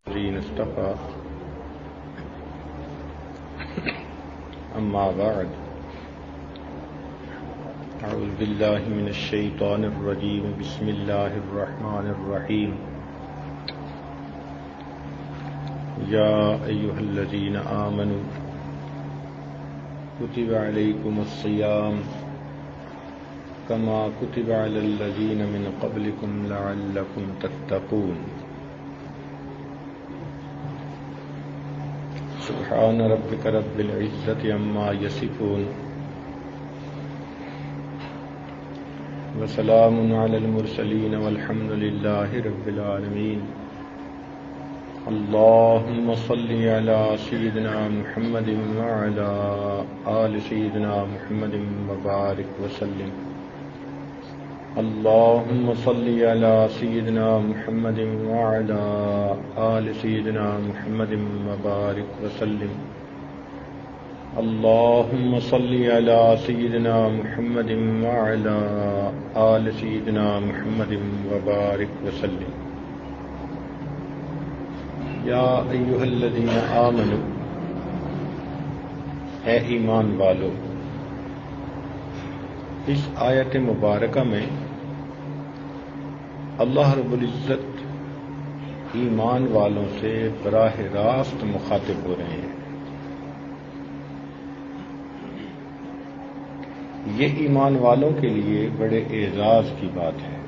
الذين اصطفى أما بعد أعوذ بالله من الشيطان الرجيم بسم الله الرحمن الرحيم يا أيها الذين آمنوا كتب عليكم الصيام كما كتب على الذين من قبلكم لعلكم تتقون سبحان ربك رب العزة عما يصفون وسلام على المرسلين والحمد لله رب العالمين اللهم صل على سيدنا محمد وعلى آل سيدنا محمد وبارك وسلم اللهم صل على سيدنا محمد وعلى آل سيدنا محمد وبارك وسلم اللهم صل على سيدنا محمد وعلى آل سيدنا محمد وبارك وسلم یا ایھا الذین آمنوا اے ایمان والو. اس آیت مبارکہ میں اللہ رب العزت ایمان والوں سے براہ راست مخاطب ہو رہے ہیں. یہ ایمان والوں کے لیے بڑے اعزاز کی بات ہے.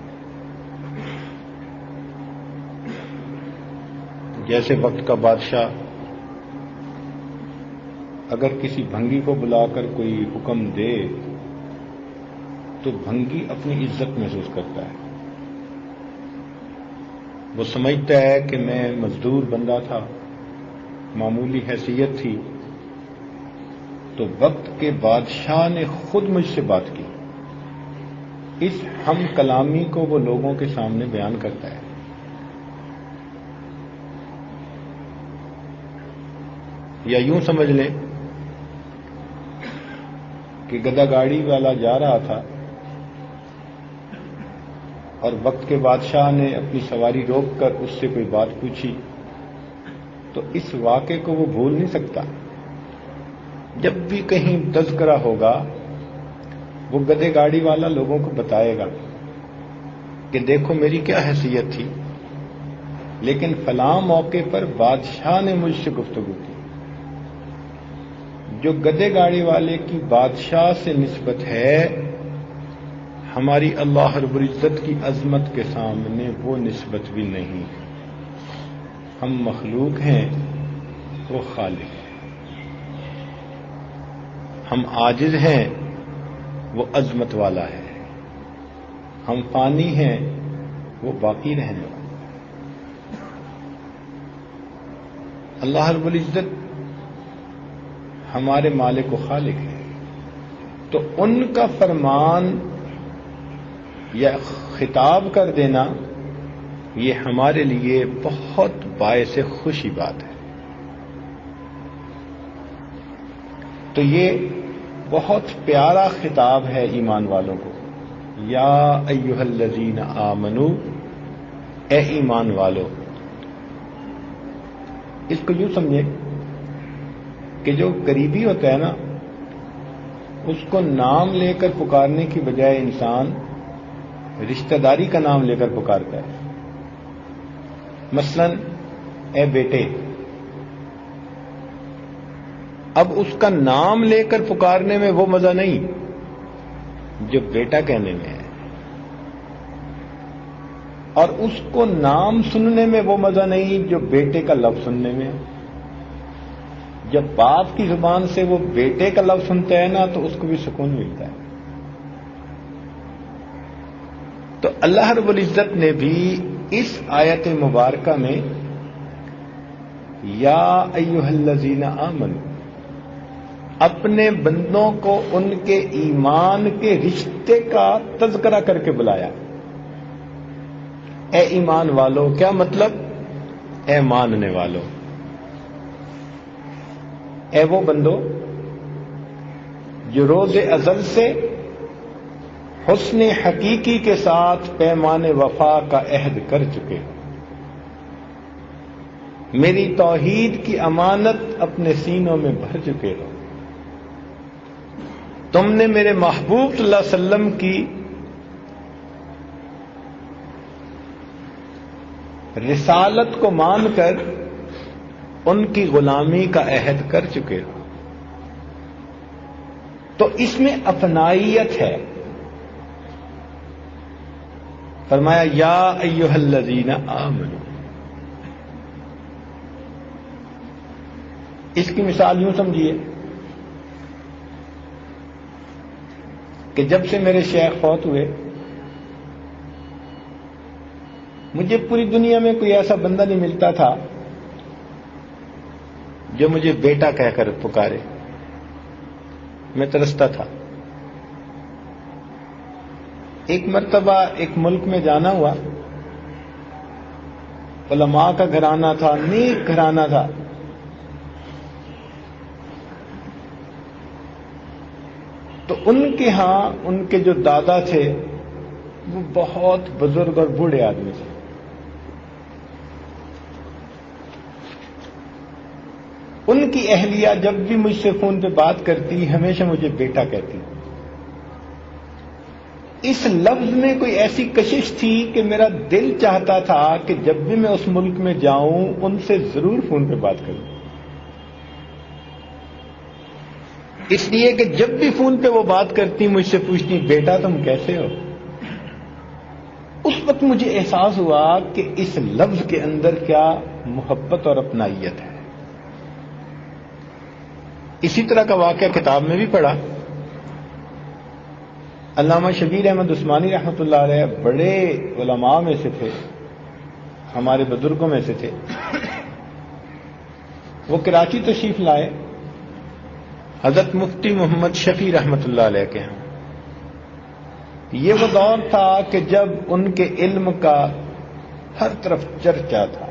جیسے وقت کا بادشاہ اگر کسی بھنگی کو بلا کر کوئی حکم دے تو بھنگی اپنی عزت محسوس کرتا ہے. وہ سمجھتا ہے کہ میں مزدور بندہ تھا, معمولی حیثیت تھی, تو وقت کے بادشاہ نے خود مجھ سے بات کی. اس ہم کلامی کو وہ لوگوں کے سامنے بیان کرتا ہے. یا یوں سمجھ لیں کہ گدا گاڑی والا جا رہا تھا اور وقت کے بادشاہ نے اپنی سواری روک کر اس سے کوئی بات پوچھی تو اس واقعے کو وہ بھول نہیں سکتا. جب بھی کہیں تذکرہ ہوگا وہ گدے گاڑی والا لوگوں کو بتائے گا کہ دیکھو میری کیا حیثیت تھی, لیکن فلاں موقع پر بادشاہ نے مجھ سے گفتگو کی. جو گدے گاڑی والے کی بادشاہ سے نسبت ہے, ہماری اللہ رب العزت کی عظمت کے سامنے وہ نسبت بھی نہیں. ہم مخلوق ہیں, وہ خالق ہے. ہم عاجز ہیں, وہ عظمت والا ہے. ہم فانی ہیں, وہ باقی رہنے والا. اللہ رب العزت ہمارے مالک و خالق ہے, تو ان کا فرمان یا خطاب کر دینا یہ ہمارے لیے بہت باعث خوشی بات ہے. تو یہ بہت پیارا خطاب ہے ایمان والوں کو. یا ایھا الذین آمنو, اے ایمان والو. اس کو یوں سمجھے کہ جو قریبی ہوتا ہے نا, اس کو نام لے کر پکارنے کی بجائے انسان رشتہ داری کا نام لے کر پکارتا ہے. مثلا اے بیٹے, اب اس کا نام لے کر پکارنے میں وہ مزہ نہیں جو بیٹا کہنے میں ہے, اور اس کو نام سننے میں وہ مزہ نہیں جو بیٹے کا لفظ سننے میں ہے. جب باپ کی زبان سے وہ بیٹے کا لفظ سنتا ہے نا تو اس کو بھی سکون ملتا ہے. تو اللہ رب العزت نے بھی اس آیت مبارکہ میں یا ایھا الذین آمنوا اپنے بندوں کو ان کے ایمان کے رشتے کا تذکرہ کر کے بلایا. اے ایمان والو, کیا مطلب؟ اے ماننے والو, اے وہ بندو جو روز ازل سے حسن حقیقی کے ساتھ پیمان وفا کا عہد کر چکے. میری توحید کی امانت اپنے سینوں میں بھر چکے ہو، تم نے میرے محبوب صلی اللہ علیہ وسلم کی رسالت کو مان کر ان کی غلامی کا عہد کر چکے ہو، تو اس میں اپنائیت ہے۔ فرمایا یا ایھا الذین آمنوا۔ اس کی مثال یوں سمجھیے کہ جب سے میرے شیخ فوت ہوئے، مجھے پوری دنیا میں کوئی ایسا بندہ نہیں ملتا تھا جو مجھے بیٹا کہہ کر پکارے، میں ترستا تھا۔ ایک مرتبہ ایک ملک میں جانا ہوا، علماء کا گھرانہ تھا، نیک گھرانہ تھا، تو ان کے ہاں ان کے جو دادا تھے وہ بہت بزرگ اور بوڑھے آدمی تھے۔ ان کی اہلیہ جب بھی مجھ سے فون پہ بات کرتی ہمیشہ مجھے بیٹا کہتی۔ اس لفظ میں کوئی ایسی کشش تھی کہ میرا دل چاہتا تھا کہ جب بھی میں اس ملک میں جاؤں ان سے ضرور فون پہ بات کروں، اس لیے کہ جب بھی فون پہ وہ بات کرتی مجھ سے پوچھتی بیٹا تم کیسے ہو۔ اس وقت مجھے احساس ہوا کہ اس لفظ کے اندر کیا محبت اور اپنائیت ہے۔ اسی طرح کا واقعہ کتاب میں بھی پڑھا۔ علامہ شبیر احمد عثمانی رحمۃ اللہ علیہ بڑے علماء میں سے تھے، ہمارے بزرگوں میں سے تھے۔ وہ کراچی تشریف لائے حضرت مفتی محمد شفیع رحمۃ اللہ علیہ کے ہاں۔ یہ وہ دور تھا کہ جب ان کے علم کا ہر طرف چرچا تھا،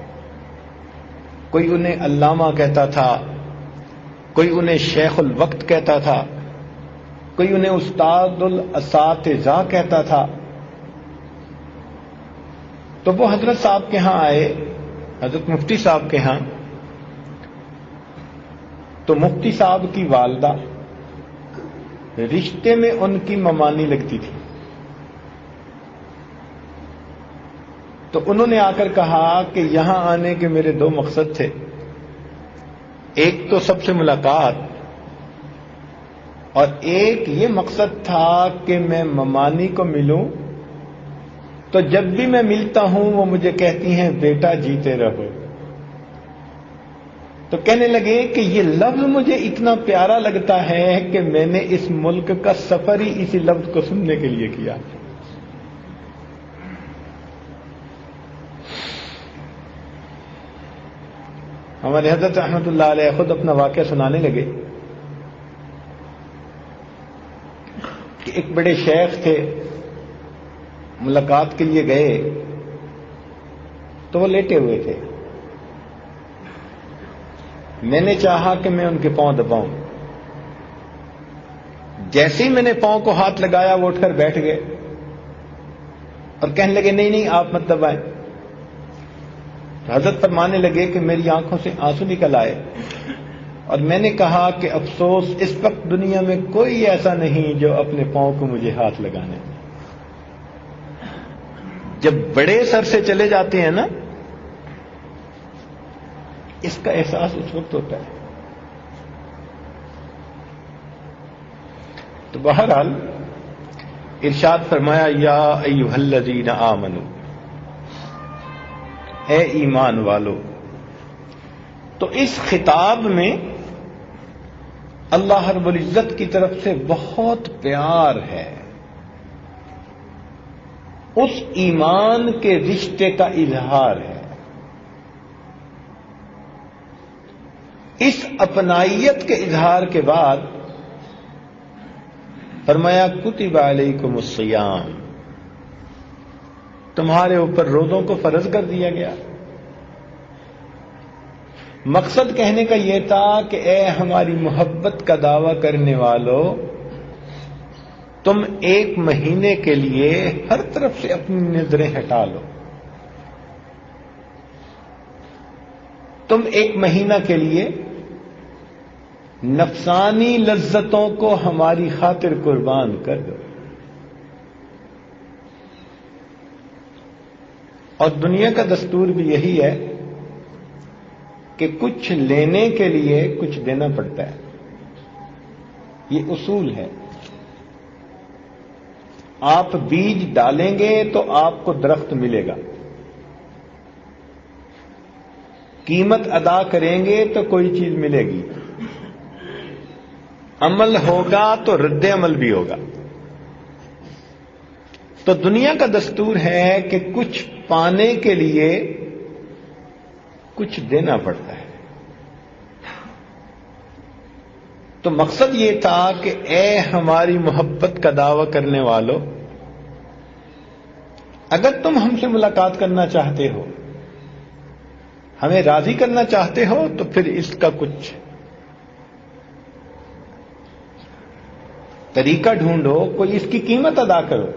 کوئی انہیں علامہ کہتا تھا، کوئی انہیں شیخ الوقت کہتا تھا، کوئی انہیں استاد الاساتذہ کہتا تھا۔ تو وہ حضرت صاحب کے ہاں آئے، حضرت مفتی صاحب کے ہاں، تو مفتی صاحب کی والدہ رشتے میں ان کی ممانی لگتی تھی، تو انہوں نے آ کر کہا کہ یہاں آنے کے میرے دو مقصد تھے، ایک تو سب سے ملاقات، اور ایک یہ مقصد تھا کہ میں ممانی کو ملوں، تو جب بھی میں ملتا ہوں وہ مجھے کہتی ہیں بیٹا جیتے رہو۔ تو کہنے لگے کہ یہ لفظ مجھے اتنا پیارا لگتا ہے کہ میں نے اس ملک کا سفر ہی اسی لفظ کو سننے کے لیے کیا۔ ہمارے حضرت رحمۃ اللہ علیہ خود اپنا واقعہ سنانے لگے کہ ایک بڑے شیخ تھے، ملاقات کے لیے گئے تو وہ لیٹے ہوئے تھے۔ میں نے چاہا کہ میں ان کے پاؤں دباؤں، جیسے ہی میں نے پاؤں کو ہاتھ لگایا وہ اٹھ کر بیٹھ گئے اور کہنے لگے نہیں نہیں آپ مت دبائیں۔ حضرت فرمانے لگے کہ میری آنکھوں سے آنسو نکل آئے، اور میں نے کہا کہ افسوس اس وقت دنیا میں کوئی ایسا نہیں جو اپنے پاؤں کو مجھے ہاتھ لگانے۔ جب بڑے سر سے چلے جاتے ہیں نا، اس کا احساس اس وقت ہوتا ہے۔ تو بہرحال ارشاد فرمایا یا ایھا الذین آمنوا، اے ایمان والو۔ تو اس خطاب میں اللہ رب العزت کی طرف سے بہت پیار ہے، اس ایمان کے رشتے کا اظہار ہے، اس اپنائیت کے اظہار کے بعد فرمایا کتب علیکم الصیام، تمہارے اوپر روزوں کو فرض کر دیا گیا۔ مقصد کہنے کا یہ تھا کہ اے ہماری محبت کا دعویٰ کرنے والو، تم ایک مہینے کے لیے ہر طرف سے اپنی نظریں ہٹا لو، تم ایک مہینہ کے لیے نفسانی لذتوں کو ہماری خاطر قربان کر دو. اور دنیا کا دستور بھی یہی ہے کہ کچھ لینے کے لیے کچھ دینا پڑتا ہے. یہ اصول ہے. آپ بیج ڈالیں گے تو آپ کو درخت ملے گا. قیمت ادا کریں گے تو کوئی چیز ملے گی. عمل ہوگا تو رد عمل بھی ہوگا. تو دنیا کا دستور ہے کہ کچھ پانے کے لیے کچھ دینا پڑتا ہے. تو مقصد یہ تھا کہ اے ہماری محبت کا دعویٰ کرنے والوں، اگر تم ہم سے ملاقات کرنا چاہتے ہو، ہمیں راضی کرنا چاہتے ہو، تو پھر اس کا کچھ طریقہ ڈھونڈو، کوئی اس کی قیمت ادا کرو.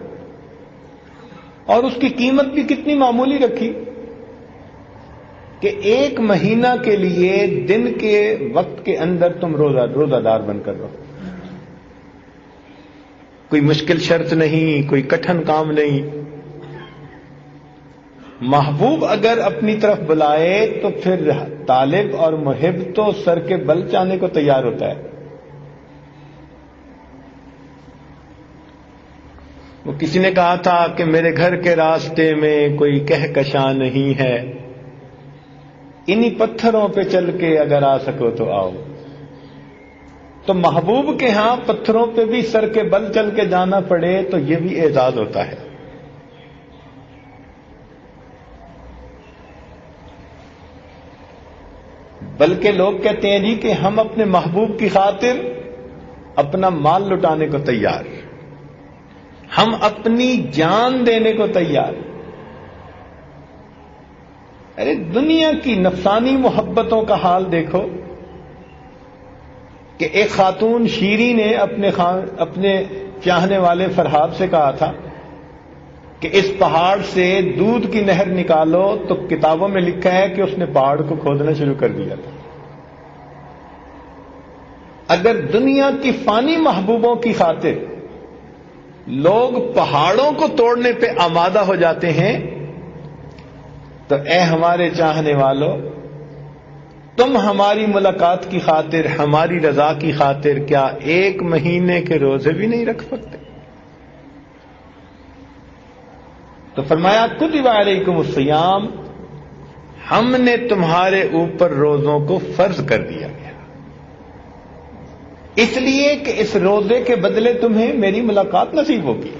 اور اس کی قیمت بھی کتنی معمولی رکھی کہ ایک مہینہ کے لیے دن کے وقت کے اندر تم روزہ دار بن کر رہو. کوئی مشکل شرط نہیں، کوئی کٹھن کام نہیں. محبوب اگر اپنی طرف بلائے تو پھر طالب اور محب تو سر کے بل چاہنے کو تیار ہوتا ہے. وہ کسی نے کہا تھا کہ میرے گھر کے راستے میں کوئی کہکشاں نہیں ہے، انہی پتھروں پہ چل کے اگر آ سکو تو آؤ. تو محبوب کے ہاں پتھروں پہ بھی سر کے بل چل کے جانا پڑے تو یہ بھی اعزاز ہوتا ہے. بلکہ لوگ کہتے ہیں جی کہ ہم اپنے محبوب کی خاطر اپنا مال لٹانے کو تیار، ہم اپنی جان دینے کو تیار. ارے دنیا کی نفسانی محبتوں کا حال دیکھو کہ ایک خاتون شیری نے اپنے چاہنے والے فرحاد سے کہا تھا کہ اس پہاڑ سے دودھ کی نہر نکالو، تو کتابوں میں لکھا ہے کہ اس نے پہاڑ کو کھودنا شروع کر دیا تھا. اگر دنیا کی فانی محبوبوں کی خاطر لوگ پہاڑوں کو توڑنے پہ آمادہ ہو جاتے ہیں، تو اے ہمارے چاہنے والوں، تم ہماری ملاقات کی خاطر، ہماری رضا کی خاطر کیا ایک مہینے کے روزے بھی نہیں رکھ سکتے؟ تو فرمایا کتب علیکم الصیام، ہم نے تمہارے اوپر روزوں کو فرض کر دیا گیا، اس لیے کہ اس روزے کے بدلے تمہیں میری ملاقات نصیب ہوگی.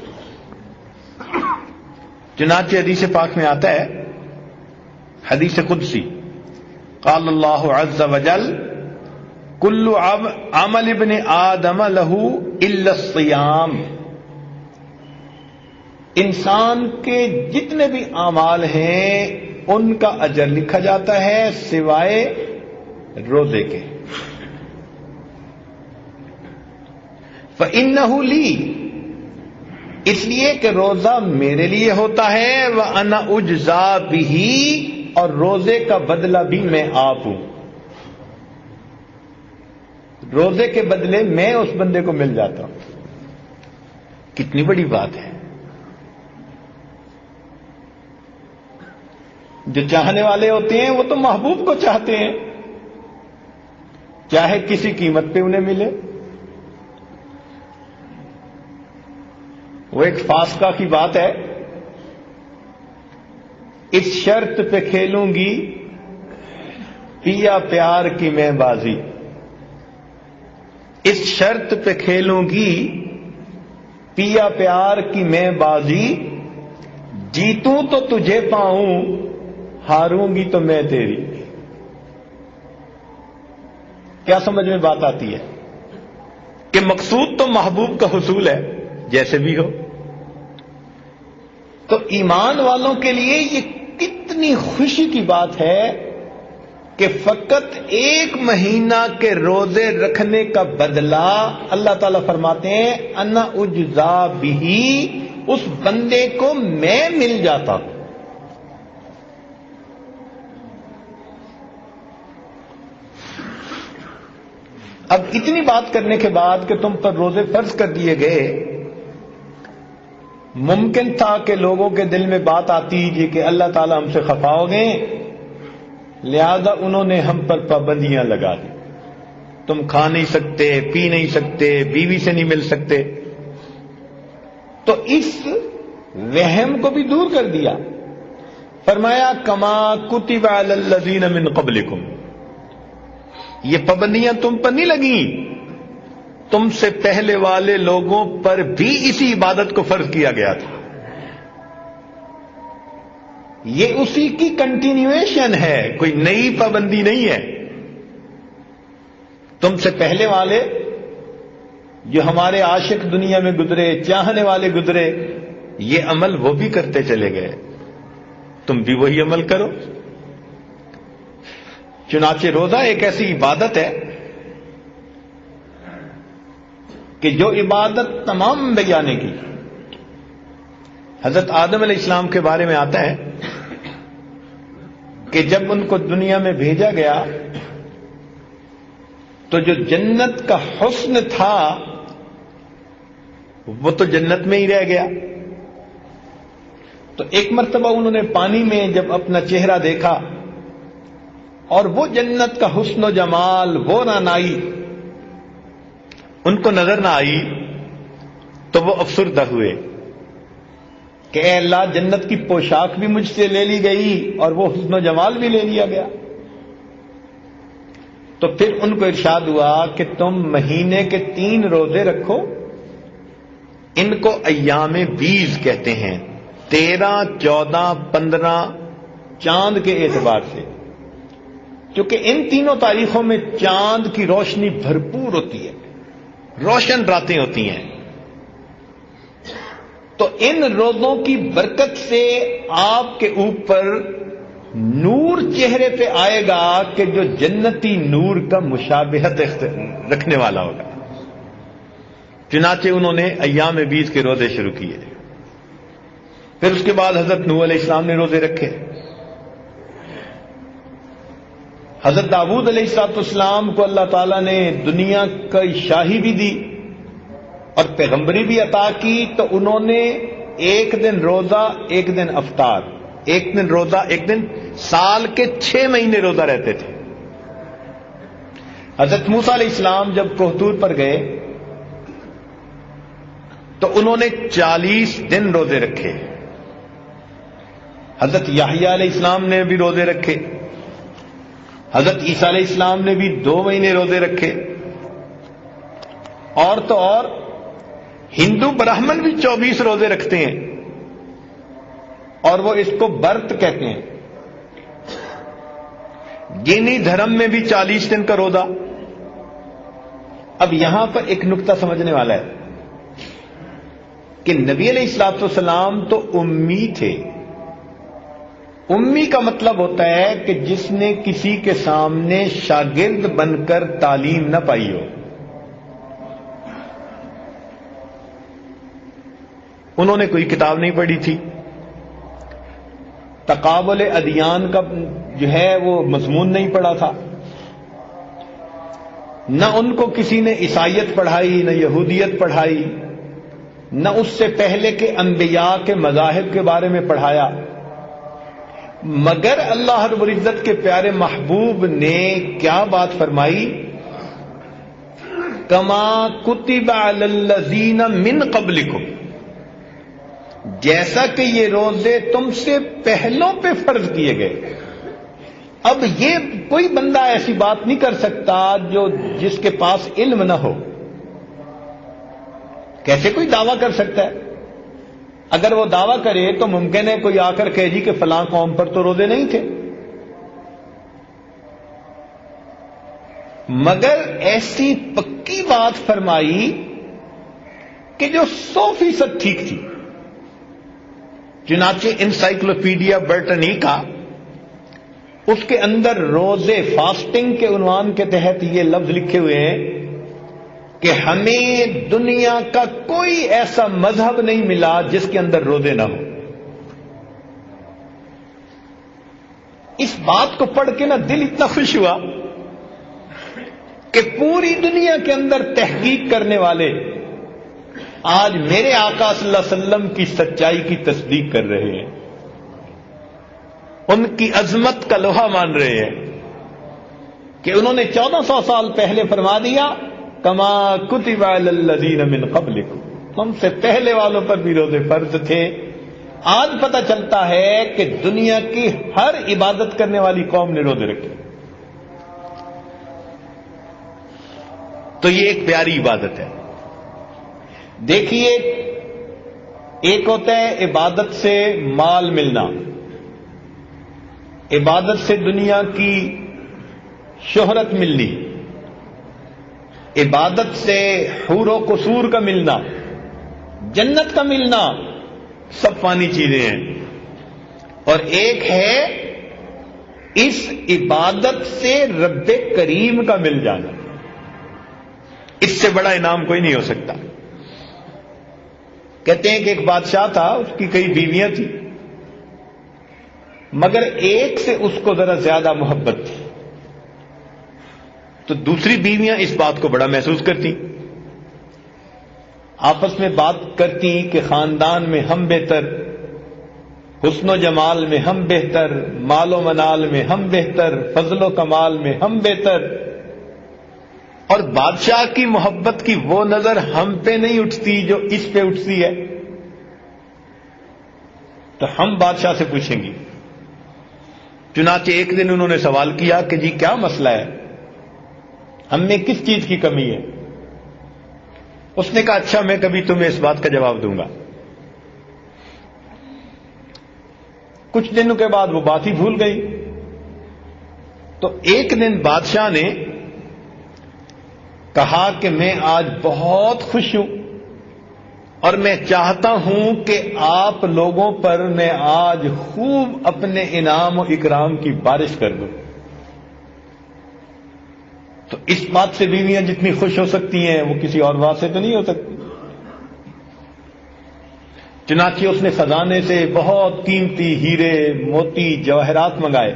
چنانچہ حدیث پاک میں آتا ہے، حدیث قدسی، قال اللہ عز وجل کل عمل ابن آدم لہ الا الصیام. انسان کے جتنے بھی اعمال ہیں ان کا اجر لکھا جاتا ہے سوائے روزے کے. فَإِنَّهُ لِي، اس لیے کہ روزہ میرے لیے ہوتا ہے، وَأَنَا أُجْزَى بِهِ، اور روزے کا بدلہ بھی میں آپ ہوں. روزے کے بدلے میں اس بندے کو مل جاتا ہوں. کتنی بڑی بات ہے. جو چاہنے والے ہوتے ہیں وہ تو محبوب کو چاہتے ہیں، چاہے کسی قیمت پہ انہیں ملے. وہ ایک فاسقہ کی بات ہے، اس شرط پہ کھیلوں گی پیا پیار کی میں بازی. اس شرط پہ کھیلوں گی پیا پیار کی میں بازی، جیتوں تو تجھے پاؤں، ہاروں گی تو میں تیری. کیا سمجھ میں بات آتی ہے کہ مقصود تو محبوب کا حصول ہے جیسے بھی ہو. تو ایمان والوں کے لیے یہ کتنی خوشی کی بات ہے کہ فقط ایک مہینہ کے روزے رکھنے کا بدلہ اللہ تعالیٰ فرماتے ہیں انا اجزا بھی، اس بندے کو میں مل جاتا ہوں. اب اتنی بات کرنے کے بعد کہ تم پر روزے فرض کر دیے گئے، ممکن تھا کہ لوگوں کے دل میں بات آتی جی کہ اللہ تعالیٰ ہم سے خفا ہو گئے، لہذا انہوں نے ہم پر پابندیاں لگا دی، تم کھا نہیں سکتے، پی نہیں سکتے، بیوی سے نہیں مل سکتے۔ تو اس وہم کو بھی دور کر دیا، فرمایا کما کتب علی الذین من قبلکم، یہ پابندیاں تم پر نہیں لگیں، تم سے پہلے والے لوگوں پر بھی اسی عبادت کو فرض کیا گیا تھا، یہ اسی کی کنٹینیویشن ہے، کوئی نئی پابندی نہیں ہے۔ تم سے پہلے والے جو ہمارے عاشق دنیا میں گزرے، چاہنے والے گزرے، یہ عمل وہ بھی کرتے چلے گئے، تم بھی وہی عمل کرو۔ چنانچہ روزہ ایک ایسی عبادت ہے کہ جو عبادت تمام انبیاء نے کی۔ حضرت آدم علیہ السلام کے بارے میں آتا ہے کہ جب ان کو دنیا میں بھیجا گیا تو جو جنت کا حسن تھا وہ تو جنت میں ہی رہ گیا۔ تو ایک مرتبہ انہوں نے پانی میں جب اپنا چہرہ دیکھا اور وہ جنت کا حسن و جمال، وہ رعنائی ان کو نظر نہ آئی، تو وہ افسردہ ہوئے کہ اے اللہ، جنت کی پوشاک بھی مجھ سے لے لی گئی اور وہ حسن و جمال بھی لے لیا گیا۔ تو پھر ان کو ارشاد ہوا کہ تم مہینے کے 3 روزے رکھو، ان کو ایام بیض کہتے ہیں، 13، 14، 15 چاند کے اعتبار سے، کیونکہ ان تینوں تاریخوں میں چاند کی روشنی بھرپور ہوتی ہے، روشن راتیں ہوتی ہیں۔ تو ان روزوں کی برکت سے آپ کے اوپر نور چہرے پہ آئے گا کہ جو جنتی نور کا مشابہت رکھنے والا ہوگا۔ چنانچہ انہوں نے ایام بیض کے روزے شروع کیے۔ پھر اس کے بعد حضرت نوح علیہ السلام نے روزے رکھے، حضرت داؤد علیہ السلام کو اللہ تعالیٰ نے دنیا کی شاہی بھی دی اور پیغمبری بھی عطا کی، تو انہوں نے 1 دن روزہ 1 دن افطار، 1 دن روزہ 1 دن، سال کے 6 مہینے روزہ رہتے تھے۔ حضرت موسیٰ علیہ السلام جب کوہ طور پر گئے تو انہوں نے 40 دن روزے رکھے۔ حضرت یحییٰ علیہ السلام نے بھی روزے رکھے، حضرت عیسیٰ علیہ السلام نے بھی 2 مہینے روزے رکھے، اور تو اور ہندو براہمن بھی 24 روزے رکھتے ہیں، اور وہ اس کو برت کہتے ہیں۔ جینی دھرم میں بھی 40 دن کا روزہ۔ اب یہاں پر ایک نقطہ سمجھنے والا ہے کہ نبی علیہ الصلوۃ والسلام تو امی تھے۔ امی کا مطلب ہوتا ہے کہ جس نے کسی کے سامنے شاگرد بن کر تعلیم نہ پائی ہو۔ انہوں نے کوئی کتاب نہیں پڑھی تھی، تقابل ادیان کا جو ہے وہ مضمون نہیں پڑھا تھا، نہ ان کو کسی نے عیسائیت پڑھائی، نہ یہودیت پڑھائی، نہ اس سے پہلے کے انبیاء کے مذاہب کے بارے میں پڑھایا، مگر اللہ رب العزت کے پیارے محبوب نے کیا بات فرمائی؟ کما کتب علی الذین من قبلکم، جیسا کہ یہ روزے تم سے پہلوں پہ فرض کیے گئے۔ اب یہ کوئی بندہ ایسی بات نہیں کر سکتا جس کے پاس علم نہ ہو۔ کیسے کوئی دعویٰ کر سکتا ہے؟ اگر وہ دعویٰ کرے تو ممکن ہے کوئی آ کر کہے جی کہ فلاں قوم پر تو روزے نہیں تھے، مگر ایسی پکی بات فرمائی کہ جو 100% ٹھیک تھی۔ چنانچہ انسائکلوپیڈیا برٹنیکا، اس کے اندر روزے فاسٹنگ کے عنوان کے تحت یہ لفظ لکھے ہوئے ہیں کہ ہمیں دنیا کا کوئی ایسا مذہب نہیں ملا جس کے اندر روزے نہ ہوں۔ اس بات کو پڑھ کے نا دل اتنا خوش ہوا کہ کہ پوری دنیا کے اندر تحقیق کرنے والے آج میرے آقا صلی اللہ علیہ وسلم کی سچائی کی تصدیق کر رہے ہیں، ان کی عظمت کا لوہا مان رہے ہیں کہ انہوں نے 1400 سال پہلے فرما دیا کما کتب علی الذین من قبلکم، تم سے پہلے والوں پر بھی روزے فرض تھے۔ آج پتہ چلتا ہے کہ دنیا کی ہر عبادت کرنے والی قوم نے روزے رکھے، تو یہ ایک پیاری عبادت ہے۔ دیکھیے، ایک ہوتا ہے عبادت سے مال ملنا، عبادت سے دنیا کی شہرت ملنی، عبادت سے حور و قصور کا ملنا، جنت کا ملنا، سب فانی چیزیں ہیں۔ اور ایک ہے اس عبادت سے رب کریم کا مل جانا، اس سے بڑا انعام کوئی نہیں ہو سکتا۔ کہتے ہیں کہ ایک بادشاہ تھا، اس کی کئی بیویاں تھیں، مگر ایک سے اس کو ذرا زیادہ محبت تھی، تو دوسری بیویاں اس بات کو بڑا محسوس کرتی، آپس میں بات کرتی کہ خاندان میں ہم بہتر، حسن و جمال میں ہم بہتر، مال و منال میں ہم بہتر، فضل و کمال میں ہم بہتر، اور بادشاہ کی محبت کی وہ نظر ہم پہ نہیں اٹھتی جو اس پہ اٹھتی ہے۔ تو ہم بادشاہ سے پوچھیں گے۔ چنانچہ ایک دن انہوں نے سوال کیا کہ جی کیا مسئلہ ہے، ہم میں کس چیز کی کمی ہے؟ اس نے کہا اچھا میں کبھی تمہیں اس بات کا جواب دوں گا۔ کچھ دنوں کے بعد وہ بات ہی بھول گئی، تو ایک دن بادشاہ نے کہا کہ میں آج بہت خوش ہوں اور میں چاہتا ہوں کہ آپ لوگوں پر میں آج خوب اپنے انعام و اکرام کی بارش کر دوں۔ تو اس بات سے بیویاں جتنی خوش ہو سکتی ہیں وہ کسی اور بات سے تو نہیں ہو سکتی۔ چنانچہ اس نے خزانے سے بہت قیمتی ہیرے موتی جواہرات منگائے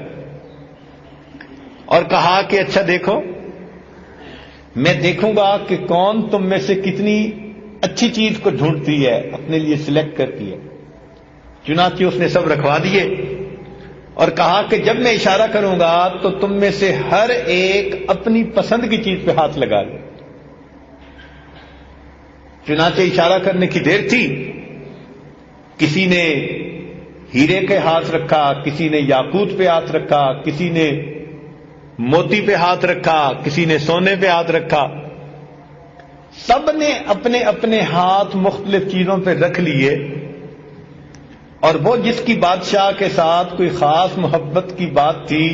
اور کہا کہ اچھا دیکھو، میں دیکھوں گا کہ کون تم میں سے کتنی اچھی چیز کو ڈھونڈتی ہے، اپنے لیے سلیکٹ کرتی ہے۔ چنانچہ اس نے سب رکھوا دیے اور کہا کہ جب میں اشارہ کروں گا تو تم میں سے ہر ایک اپنی پسند کی چیز پہ ہاتھ لگا لے۔ چنانچہ اشارہ کرنے کی دیر تھی، کسی نے ہیرے کے ہاتھ رکھا، کسی نے یاقوت پہ ہاتھ رکھا، کسی نے موتی پہ ہاتھ رکھا، کسی نے سونے پہ ہاتھ رکھا، سب نے اپنے اپنے ہاتھ مختلف چیزوں پہ رکھ لیے، اور وہ جس کی بادشاہ کے ساتھ کوئی خاص محبت کی بات تھی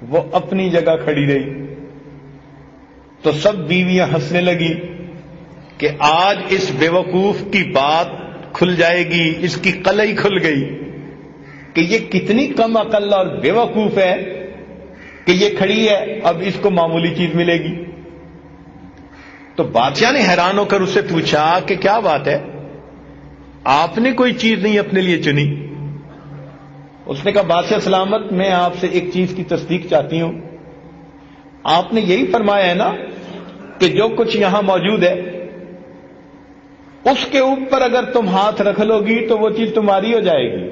وہ اپنی جگہ کھڑی رہی۔ تو سب بیویاں ہنسنے لگی کہ آج اس بیوقوف کی بات کھل جائے گی، اس کی قلعی کھل گئی کہ یہ کتنی کم عقل اور بیوقوف ہے کہ یہ کھڑی ہے، اب اس کو معمولی چیز ملے گی۔ تو بادشاہ نے حیران ہو کر اس سے پوچھا کہ کیا بات ہے، آپ نے کوئی چیز نہیں اپنے لیے چنی؟ اس نے کہا بادشاہ سلامت، میں آپ سے ایک چیز کی تصدیق چاہتی ہوں، آپ نے یہی فرمایا ہے نا کہ جو کچھ یہاں موجود ہے اس کے اوپر اگر تم ہاتھ رکھ لو گی تو وہ چیز تمہاری ہو جائے گی۔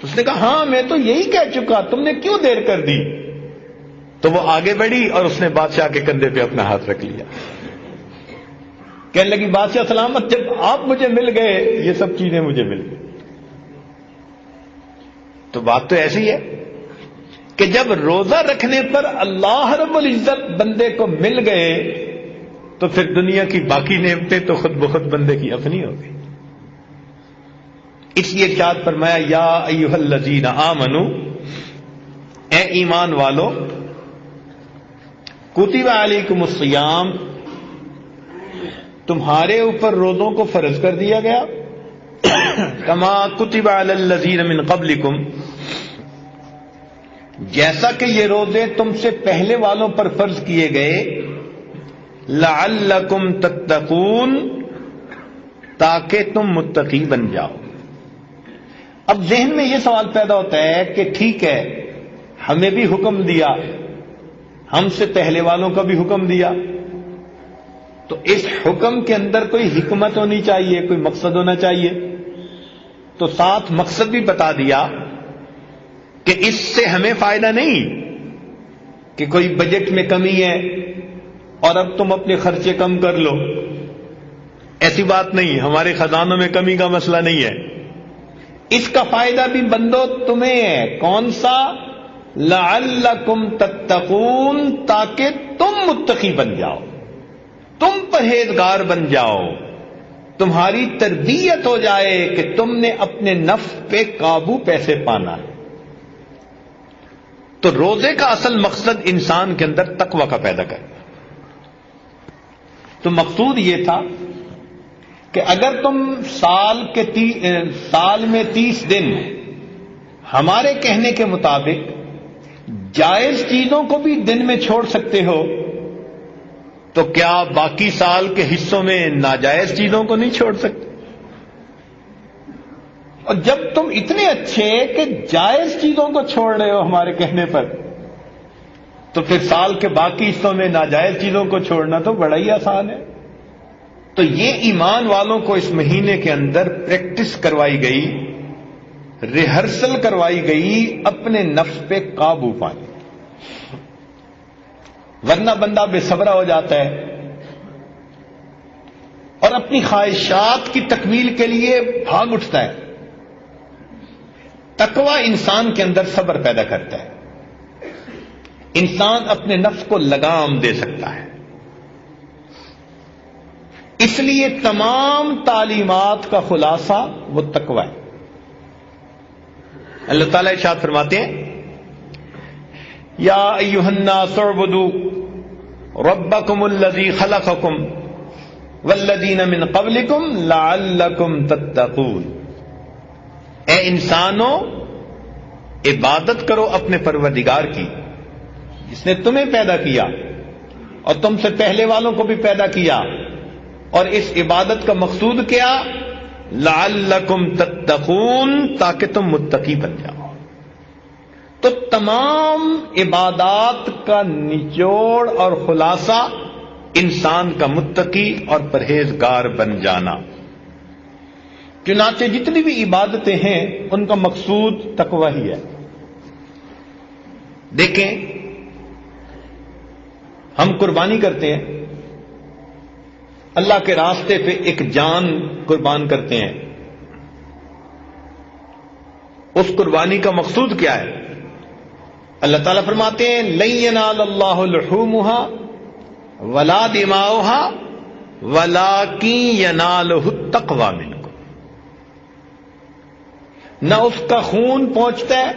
اس نے کہا ہاں میں تو یہی کہہ چکا، تم نے کیوں دیر کر دی؟ تو وہ آگے بڑھی اور اس نے بادشاہ کے کندھے پہ اپنا ہاتھ رکھ لیا، کہنے لگی بادشاہ سلامت، جب آپ مجھے مل گئے یہ سب چیزیں مجھے مل گئی۔ تو بات تو ایسی ہے کہ جب روزہ رکھنے پر اللہ رب العزت بندے کو مل گئے تو پھر دنیا کی باقی نعمتیں تو خود بخود بندے کی اپنی ہو گئی۔ اس لیے ارشاد فرمایا یا ایھا الذین آمنوا، اے ایمان والو، کتب علیکم الصیام، تمہارے اوپر روزوں کو فرض کر دیا گیا، کما کتب علی الذین من قبلکم، جیسا کہ یہ روزے تم سے پہلے والوں پر فرض کیے گئے، لعلکم تتقون، تاکہ تم متقی بن جاؤ۔ اب ذہن میں یہ سوال پیدا ہوتا ہے کہ ٹھیک ہے، ہمیں بھی حکم دیا ہم سے پہلے والوں کا بھی حکم دیا، تو اس حکم کے اندر کوئی حکمت ہونی چاہیے، کوئی مقصد ہونا چاہیے، تو ساتھ مقصد بھی بتا دیا کہ اس سے ہمیں فائدہ نہیں کہ کوئی بجٹ میں کمی ہے اور اب تم اپنے خرچے کم کر لو، ایسی بات نہیں، ہمارے خزانوں میں کمی کا مسئلہ نہیں ہے، اس کا فائدہ بھی بندو تمہیں ہے۔ کون سا؟ لعلکم تتقون، تاکہ تم متقی بن جاؤ، تم پرہیزگار بن جاؤ، تمہاری تربیت ہو جائے کہ تم نے اپنے نفس پہ قابو کیسے پانا ہے۔ تو روزے کا اصل مقصد انسان کے اندر تقوی کا پیدا کرنا۔ تو مقصود یہ تھا کہ اگر تم سال میں 30 دن ہمارے کہنے کے مطابق جائز چیزوں کو بھی دن میں چھوڑ سکتے ہو، تو کیا باقی سال کے حصوں میں ناجائز چیزوں کو نہیں چھوڑ سکتے؟ اور جب تم اتنے اچھے کہ جائز چیزوں کو چھوڑ رہے ہو ہمارے کہنے پر، تو پھر سال کے باقی حصوں میں ناجائز چیزوں کو چھوڑنا تو بڑا ہی آسان ہے۔ تو یہ ایمان والوں کو اس مہینے کے اندر پریکٹس کروائی گئی، ریہرسل کروائی گئی اپنے نفس پہ قابو پانے، ورنہ بندہ بے صبرا ہو جاتا ہے اور اپنی خواہشات کی تکمیل کے لیے بھاگ اٹھتا ہے۔ تقوی انسان کے اندر صبر پیدا کرتا ہے، انسان اپنے نفس کو لگام دے سکتا ہے۔ اس لیے تمام تعلیمات کا خلاصہ وہ تقوی ہے۔ اللہ تعالیٰ ارشاد فرماتے ہیں، یا ایھا الناس اعبدوا ربکم الذی خلقکم والذین من قبلکم لعلکم تتقون۔ اے انسانوں، عبادت کرو اپنے پروردگار کی جس نے تمہیں پیدا کیا اور تم سے پہلے والوں کو بھی پیدا کیا، اور اس عبادت کا مقصود کیا؟ لعلکم تتقون، تاکہ تم متقی بن جاؤ۔ تو تمام عبادات کا نچوڑ اور خلاصہ انسان کا متقی اور پرہیزگار بن جانا۔ چنانچہ جتنی بھی عبادتیں ہیں ان کا مقصود تقوی ہی ہے۔ دیکھیں، ہم قربانی کرتے ہیں، اللہ کے راستے پہ ایک جان قربان کرتے ہیں، اس قربانی کا مقصود کیا ہے؟ اللہ تعالیٰ فرماتے ہیں، لن ینال اللہ لحومها ولا دماؤها ولکن ینالہ التقوی منکم۔ نہ اس کا خون پہنچتا ہے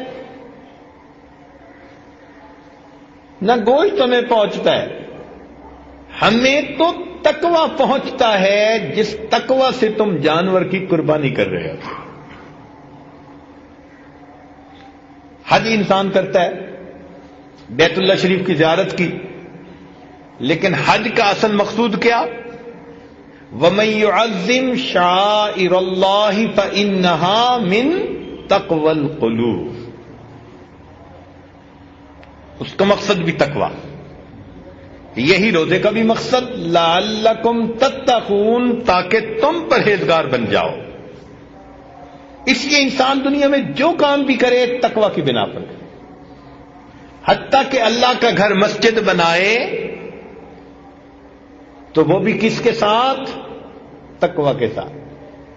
نہ گوشت تمہیں پہنچتا ہے، ہمیں تو تقوی پہنچتا ہے جس تقوی سے تم جانور کی قربانی کر رہے ہو۔ حج انسان کرتا ہے، بیت اللہ شریف کی زیارت کی، لیکن حج کا اصل مقصود کیا؟ وَمَن يُعَظِّمْ شَعَائِرَ اللَّهِ فَإِنَّهَا مِن تَقْوَى الْقُلُوبِ۔ اس کا مقصد بھی تقوی، یہی روزے کا بھی مقصد، لعلکم تتقون، تاکہ تم پرہیزگار بن جاؤ۔ اس لیے انسان دنیا میں جو کام بھی کرے تقوی کی بنا پر کرے، حتیٰ کہ اللہ کا گھر مسجد بنائے تو وہ بھی کس کے ساتھ؟ تقوی کے ساتھ۔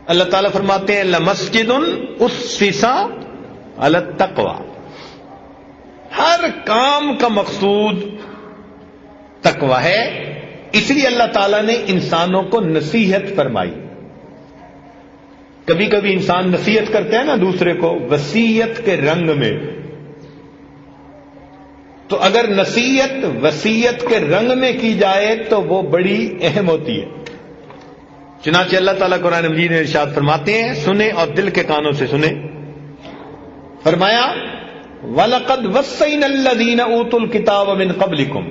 اللہ تعالیٰ فرماتے ہیں، لمسجد اسس علی التقوی۔ ہر کام کا مقصود تقوی ہے، اس لیے اللہ تعالیٰ نے انسانوں کو نصیحت فرمائی۔ کبھی کبھی انسان نصیحت کرتے ہیں نا دوسرے کو وصیت کے رنگ میں، تو اگر نصیحت وصیت کے رنگ میں کی جائے تو وہ بڑی اہم ہوتی ہے۔ چنانچہ اللہ تعالیٰ قرآن مجید میں ارشاد فرماتے ہیں، سنیں اور دل کے کانوں سے سنیں۔ فرمایا، وَلَقَدْ وَصَّيْنَا الَّذِينَ أُوتُوا الْكِتَابَ مِن قَبْلِكُمْ،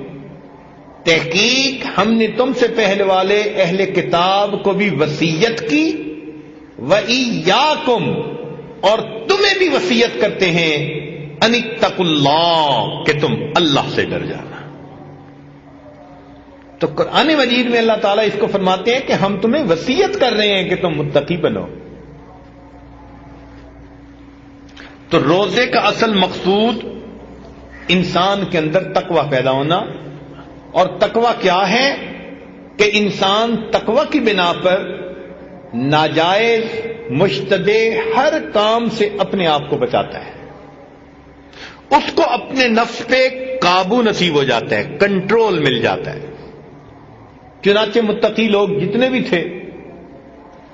تحقیق ہم نے تم سے پہلے والے اہل کتاب کو بھی وصیت کی، وَإِيَّاكُمْ، اور تمہیں بھی وصیت کرتے ہیں، ان اتقوا اللہ، کہ تم اللہ سے ڈر جانا۔ تو قرآن مجید میں اللہ تعالیٰ اس کو فرماتے ہیں کہ ہم تمہیں وصیت کر رہے ہیں کہ تم متقی بنو. تو روزے کا اصل مقصود انسان کے اندر تقوی پیدا ہونا. اور تقوی کیا ہے کہ انسان تقوی کی بنا پر ناجائز مشتبہ ہر کام سے اپنے آپ کو بچاتا ہے. اس کو اپنے نفس پہ قابو نصیب ہو جاتا ہے, کنٹرول مل جاتا ہے. چنانچہ متقی لوگ جتنے بھی تھے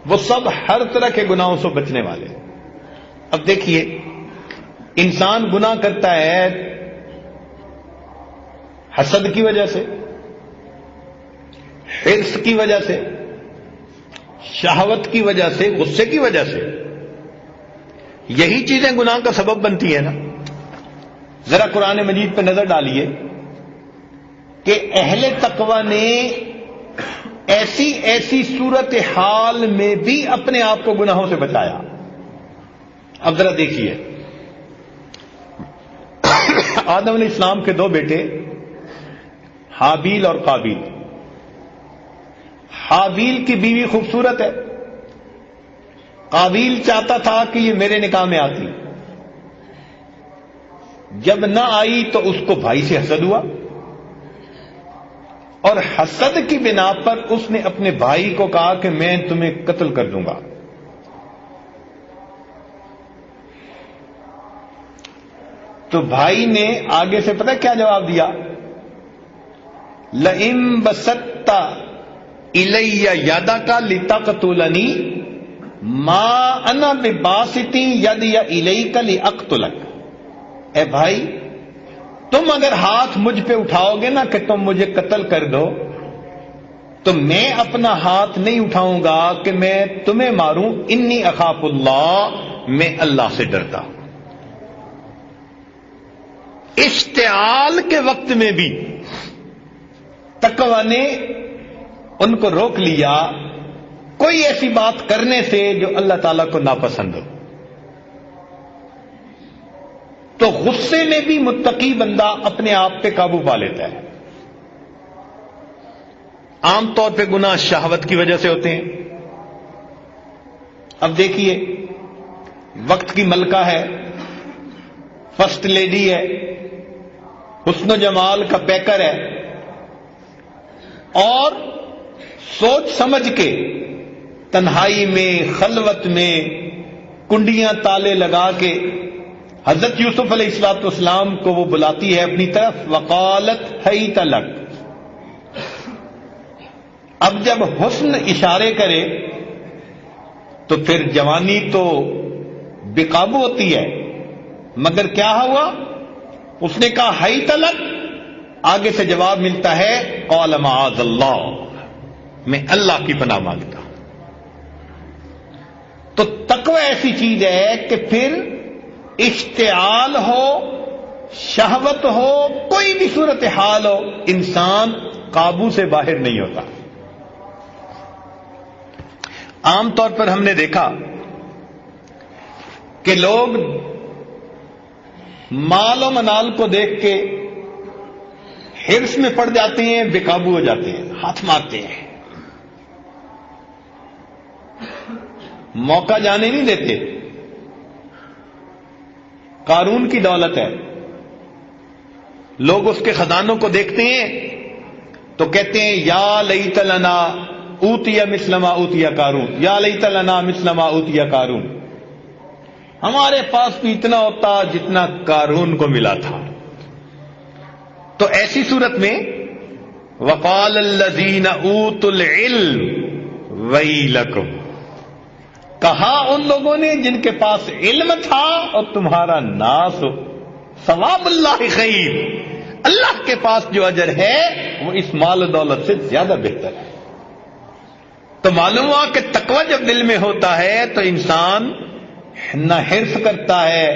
وہ سب ہر طرح کے گناہوں سے بچنے والے. اب دیکھیے, انسان گناہ کرتا ہے حسد کی وجہ سے, حرص کی وجہ سے, شہوت کی وجہ سے, غصے کی وجہ سے. یہی چیزیں گناہ کا سبب بنتی ہیں نا. ذرا قرآن مجید پہ نظر ڈالیے کہ اہل تقوی نے ایسی ایسی صورت حال میں بھی اپنے آپ کو گناہوں سے بچایا. اب ذرا دیکھیے, آدم علیہ السلام کے 2 بیٹے حابیل اور قابیل. حابیل کی بیوی خوبصورت ہے, قابیل چاہتا تھا کہ یہ میرے نکاح میں آتی. جب نہ آئی تو اس کو بھائی سے حسد ہوا, اور حسد کی بنا پر اس نے اپنے بھائی کو کہا کہ میں تمہیں قتل کر دوں گا. تو بھائی نے آگے سے پتہ کیا جواب دیا؟ لئن بسطت الی یدک لتقتلنی ما انا بباسط یدی الیک لاقتلک. اے بھائی, تم اگر ہاتھ مجھ پہ اٹھاؤ گے نا کہ تم مجھے قتل کر دو, تو میں اپنا ہاتھ نہیں اٹھاؤں گا کہ میں تمہیں ماروں. انی اخاف اللہ, میں اللہ سے ڈرتا ہوں. اشتعال کے وقت میں بھی تقوی نے ان کو روک لیا کوئی ایسی بات کرنے سے جو اللہ تعالیٰ کو ناپسند ہو. تو غصے میں بھی متقی بندہ اپنے آپ پہ قابو پا لیتا ہے. عام طور پہ گناہ شہوت کی وجہ سے ہوتے ہیں. اب دیکھیے, وقت کی ملکہ ہے, فرسٹ لیڈی ہے, حسن و جمال کا پیکر ہے, اور سوچ سمجھ کے تنہائی میں, خلوت میں, کنڈیاں تالے لگا کے حضرت یوسف علیہ الصلوۃ والسلام کو وہ بلاتی ہے اپنی طرف. وقالت حیت لک. اب جب حسن اشارے کرے تو پھر جوانی تو بے قابو ہوتی ہے, مگر کیا ہوا؟ اس نے کہا حیت لک, آگے سے جواب ملتا ہے قال معاذ اللہ, میں اللہ کی پناہ مانگتا ہوں. تو تقوی ایسی چیز ہے کہ پھر اشتعال ہو, شہوت ہو, کوئی بھی صورت حال ہو, انسان قابو سے باہر نہیں ہوتا. عام طور پر ہم نے دیکھا کہ لوگ مال و منال کو دیکھ کے حرص میں پڑ جاتے ہیں, بے قابو ہو جاتے ہیں, ہاتھ مارتے ہیں, موقع جانے نہیں دیتے. قارون کی دولت ہے, لوگ اس کے خزانوں کو دیکھتے ہیں تو کہتے ہیں یا لیت لنا اوتی مثل ما اوتی قارون, یا لیت لنا مثل ما اوتی قارون. ہمارے پاس بھی اتنا ہوتا جتنا قارون کو ملا تھا. تو ایسی صورت میں وقال الذین اوتوا العلم ویلکم, کہا ان لوگوں نے جن کے پاس علم تھا اور تمہارا ناس ہو. ثواب اللہ خیر, اللہ کے پاس جو اجر ہے وہ اس مال و دولت سے زیادہ بہتر ہے. تو معلوم ہوا کہ تقوی جب دل میں ہوتا ہے تو انسان نہ حرص کرتا ہے,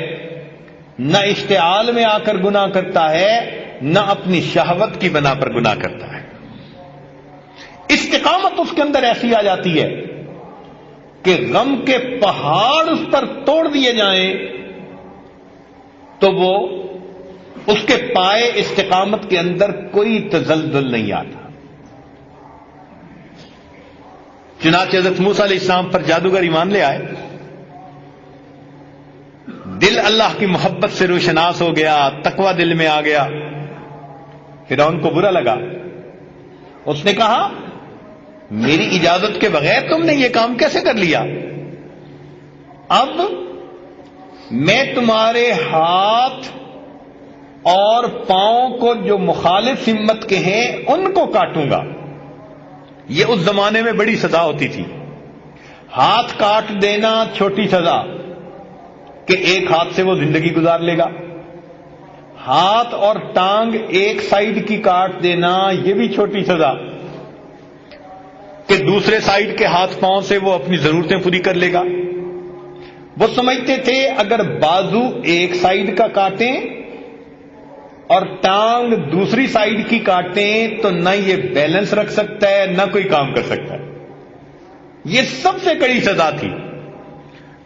نہ اشتعال میں آ کر گناہ کرتا ہے, نہ اپنی شہوت کی بنا پر گناہ کرتا ہے. استقامت اس کے اندر ایسی آ جاتی ہے کہ غم کے پہاڑ اس پر توڑ دیے جائیں تو وہ اس کے پائے استقامت کے اندر کوئی تزلزل نہیں آتا. چنانچہ حضرت موسیٰ علیہ السلام پر جادوگر ایمان لے آئے، دل اللہ کی محبت سے روشناس ہو گیا، تقوی دل میں آ گیا۔ فرعون کو برا لگا، اس نے کہا میری اجازت کے بغیر تم نے یہ کام کیسے کر لیا؟ اب میں تمہارے ہاتھ اور پاؤں کو جو مخالف ہمت کے ہیں ان کو کاٹوں گا۔ یہ اس زمانے میں بڑی سزا ہوتی تھی، ہاتھ کاٹ دینا چھوٹی سزا کہ ایک ہاتھ سے وہ زندگی گزار لے گا، ہاتھ اور ٹانگ ایک سائیڈ کی کاٹ دینا یہ بھی چھوٹی سزا کہ دوسرے سائیڈ کے ہاتھ پاؤں سے وہ اپنی ضرورتیں پوری کر لے گا۔ وہ سمجھتے تھے اگر بازو ایک سائیڈ کا کاٹیں اور ٹانگ دوسری سائیڈ کی کاٹیں تو نہ یہ بیلنس رکھ سکتا ہے نہ کوئی کام کر سکتا ہے۔ یہ سب سے کڑی سزا تھی۔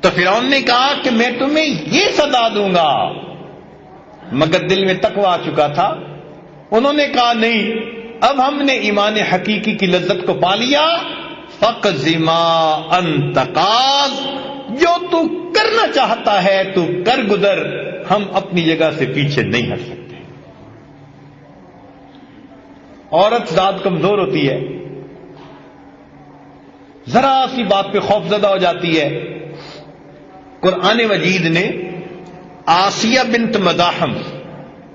تو فرعون نے کہا کہ میں تمہیں یہ سزا دوں گا، مگر دل میں تقوی آ چکا تھا۔ انہوں نے کہا نہیں، اب ہم نے ایمان حقیقی کی لذت کو پا لیا، فَقْضِ مَا أَنْتَ قَاضٍ، جو تو کرنا چاہتا ہے تو کر گزر، ہم اپنی جگہ سے پیچھے نہیں ہٹ سکتے۔ عورت ذات کمزور ہوتی ہے، ذرا سی بات پہ خوف زدہ ہو جاتی ہے۔ قرآن مجید نے آسیہ بنت مزاحم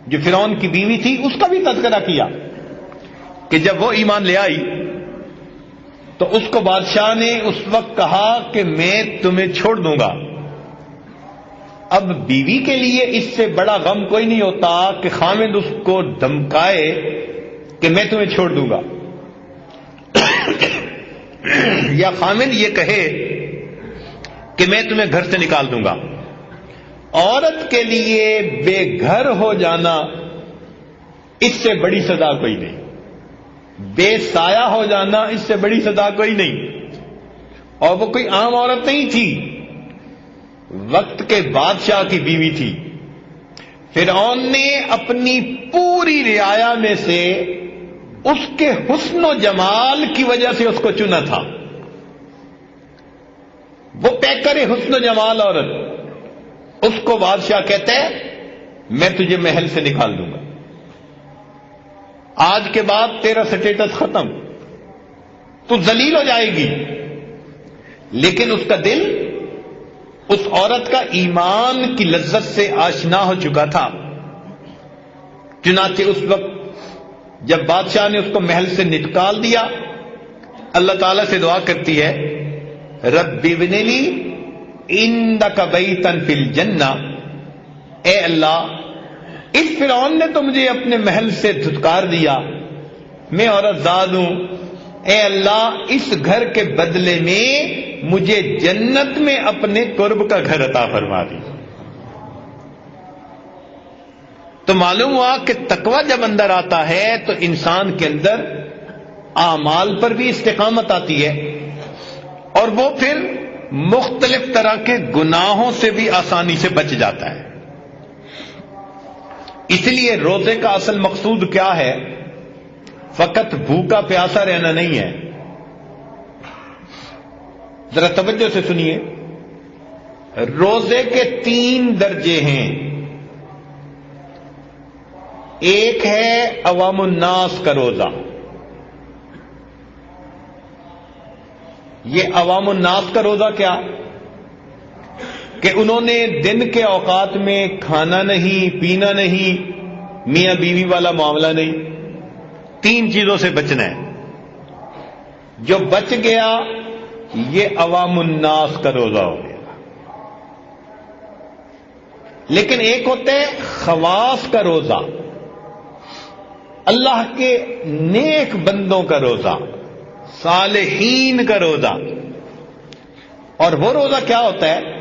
جو فرعون کی بیوی تھی اس کا بھی تذکرہ کیا کہ جب وہ ایمان لے آئی تو اس کو بادشاہ نے اس وقت کہا کہ میں تمہیں چھوڑ دوں گا۔ اب بیوی کے لیے اس سے بڑا غم کوئی نہیں ہوتا کہ خامند اس کو دھمکائے کہ میں تمہیں چھوڑ دوں گا، یا خامند یہ کہے کہ میں تمہیں گھر سے نکال دوں گا۔ عورت کے لیے بے گھر ہو جانا اس سے بڑی سزا کوئی نہیں، بے سایہ ہو جانا اس سے بڑی سزا کوئی نہیں۔ اور وہ کوئی عام عورت نہیں تھی، وقت کے بادشاہ کی بیوی تھی۔ فرعون نے اپنی پوری رعایا میں سے اس کے حسن و جمال کی وجہ سے اس کو چنا تھا۔ وہ پیکر حسن و جمال عورت، اس کو بادشاہ کہتا ہے میں تجھے محل سے نکال دوں گا، آج کے بعد تیرا سٹیٹس ختم، تو ذلیل ہو جائے گی۔ لیکن اس کا دل اس عورت کا ایمان کی لذت سے آشنا ہو چکا تھا۔ چنانچہ اس وقت جب بادشاہ نے اس کو محل سے نکال دیا، اللہ تعالیٰ سے دعا کرتی ہے رب ابن لی عندک بیتا فی الجنہ، اے اللہ اس فرعون نے تو مجھے اپنے محل سے دھتکار دیا، میں عورت زاد ہوں، اے اللہ اس گھر کے بدلے میں مجھے جنت میں اپنے قرب کا گھر عطا فرما دی۔ تو معلوم ہوا کہ تقوی جب اندر آتا ہے تو انسان کے اندر اعمال پر بھی استقامت آتی ہے، اور وہ پھر مختلف طرح کے گناہوں سے بھی آسانی سے بچ جاتا ہے۔ اس لیے روزے کا اصل مقصود کیا ہے؟ فقط بھوکا پیاسا رہنا نہیں ہے۔ ذرا توجہ سے سنیے، روزے کے 3 درجے ہیں۔ ایک ہے عوام الناس کا روزہ، یہ عوام الناس کا روزہ کیا کہ انہوں نے دن کے اوقات میں کھانا نہیں، پینا نہیں، میاں بیوی والا معاملہ نہیں، 3 چیزوں سے بچنا ہے۔ جو بچ گیا یہ عوام الناس کا روزہ ہو گیا۔ لیکن ایک ہوتا ہے خواص کا روزہ، اللہ کے نیک بندوں کا روزہ، صالحین کا روزہ۔ اور وہ روزہ کیا ہوتا ہے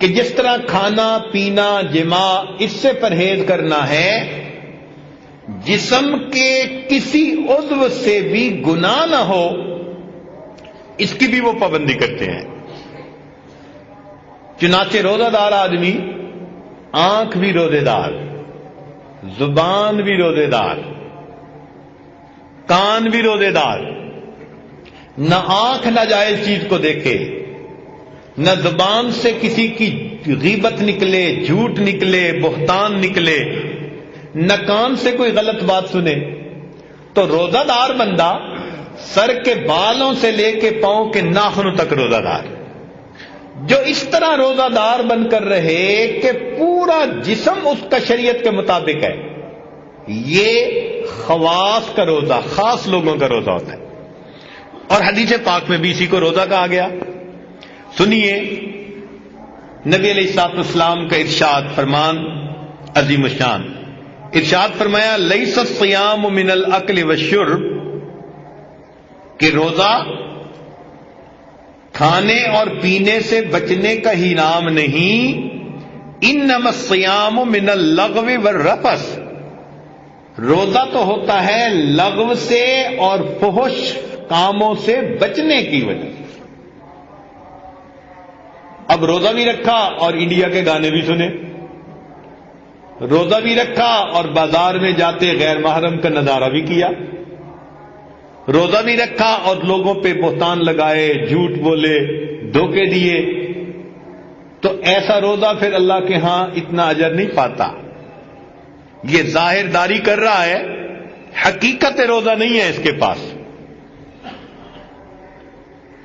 کہ جس طرح کھانا پینا جماع اس سے پرہیز کرنا ہے، جسم کے کسی عضو سے بھی گناہ نہ ہو اس کی بھی وہ پابندی کرتے ہیں۔ چنانچہ روزہ دار آدمی آنکھ بھی روزے دار، زبان بھی روزے دار، کان بھی روزے دار، نہ آنکھ ناجائز چیز کو دیکھے، نہ زبان سے کسی کی غیبت نکلے، جھوٹ نکلے، بہتان نکلے، نہ کان سے کوئی غلط بات سنے، تو روزہ دار بندہ سر کے بالوں سے لے کے پاؤں کے ناخنوں تک روزہ دار، جو اس طرح روزہ دار بن کر رہے کہ پورا جسم اس کا شریعت کے مطابق ہے، یہ خواص کا روزہ، خاص لوگوں کا روزہ ہوتا ہے۔ اور حدیث پاک میں بھی اسی کو روزہ کہا گیا۔ سنیے نبی علیہ الصلوۃ والسلام کا ارشاد، فرمان عظیم الشان، ارشاد فرمایا لیس الصیام من الاکل والشرب، کہ روزہ کھانے اور پینے سے بچنے کا ہی نام نہیں، انما الصیام من اللغو والرفث، روزہ تو ہوتا ہے لغو سے اور فحش کاموں سے بچنے کی وجہ سے۔ اب روزہ بھی رکھا اور انڈیا کے گانے بھی سنے، روزہ بھی رکھا اور بازار میں جاتے غیر محرم کا نظارہ بھی کیا، روزہ بھی رکھا اور لوگوں پہ بہتان لگائے، جھوٹ بولے، دھوکے دیے، تو ایسا روزہ پھر اللہ کے ہاں اتنا اجر نہیں پاتا۔ یہ ظاہر داری کر رہا ہے، حقیقت روزہ نہیں ہے اس کے پاس۔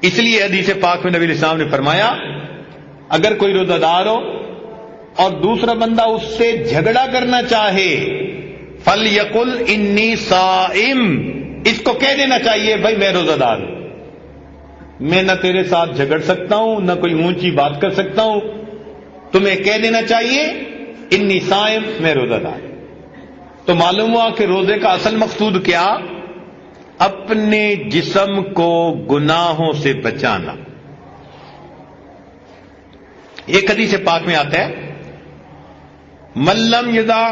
اس لیے حدیث پاک میں نبی علیہ السلام نے فرمایا اگر کوئی روزہ دار ہو اور دوسرا بندہ اس سے جھگڑا کرنا چاہے، فَلْيَقُلْ إِنِّي صَائِمٌ، اس کو کہہ دینا چاہیے بھائی میں روزہ دار ہوں، میں نہ تیرے ساتھ جھگڑ سکتا ہوں نہ کوئی اونچی بات کر سکتا ہوں، تمہیں کہہ دینا چاہیے انی صائم، میں روزہ دار۔ تو معلوم ہوا کہ روزے کا اصل مقصود کیا؟ اپنے جسم کو گناہوں سے بچانا۔ ایک حدیث پاک میں آتا ہے من لم یدع